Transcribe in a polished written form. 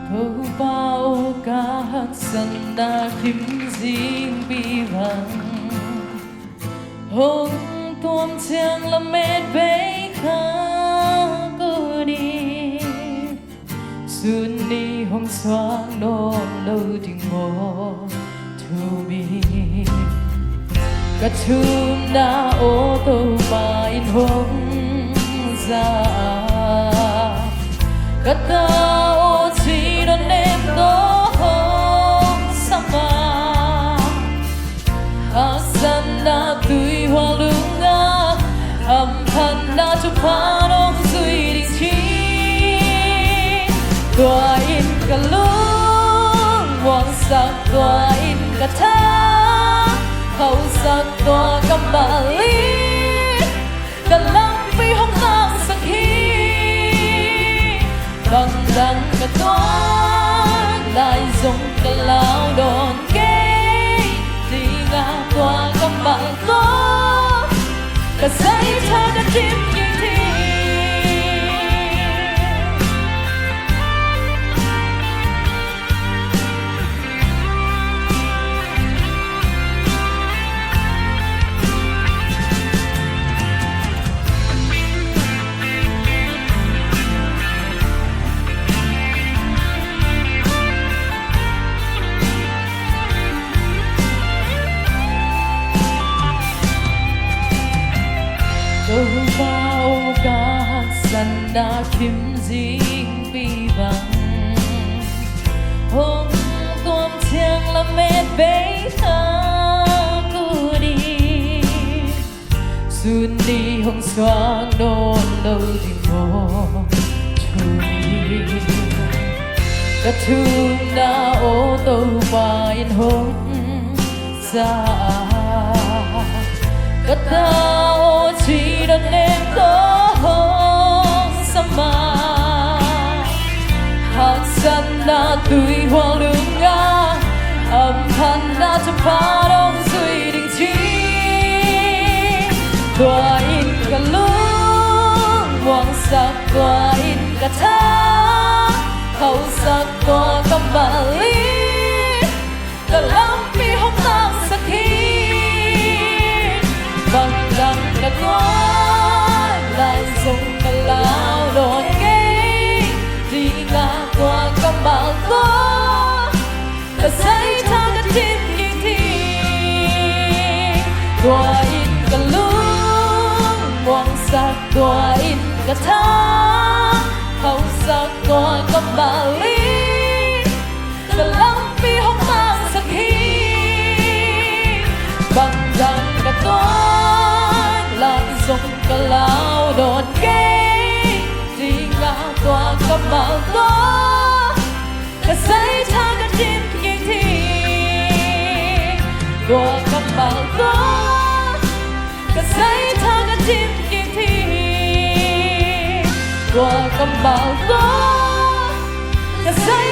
thâu bao ca hát sân ta khím riêng bi vàng hôn tuom chiang la mệt bấy khá cô đi xuân đi hôm xoang đón lâu tình mò thu bi cả chum đã ô tô mà in hôm ra cả ta ô chỉ đón em đó hôm sama asan đã tươi hoa lung nga âm thanh đã chụp phá đông duy định chi tòa in cả lúc hoàng sắc tòa in cả tháng hậu sắc tòa cầm bà lý cả lăng vì hông tăng sắc hi bằng đăng cả tòa lại dùng cả lao đòn kế đi ngã tòa cầm bà tòa cả giấy thơ đã chìm như thi dẫu bao ca hát sân đã khím riêng bi vàng hôm tuom chiang la mệt bấy khá cô đi xuân đi hôm xoang đón lâu tình mò thu đi cả thum đã ô tô và in hôm ra cả ta ô chỉ đón em đó hôm sama hát sân đã tươi hoa lung nga âm thanh đã chụp phá đông duy định chi tòa in cả lúc hoàng sắc tòa in cả tháng hậu sắc tòa cầm bà lý cả lắm vì hông tăng sắc hi bằng đăng cả tòa lại dùng cả lao đòn kế đi ngã tòa cầm bà tòa cả giấy thơ đã chìm như thi tòa in cả lúc hoàng sắc tòa in cả tháng hậu sắc tòa cầm bà lý cả lắm vì hông mang sắc hi bằng đăng cả tòa lại dùng cả lao đòn kế đi ngã tòa cầm bà tòa cả giấy thơ đã chìm như thi tòa cầm bà tòa cả giấy thơ đã chìm như thi tòa cầm bà tòa cả giấy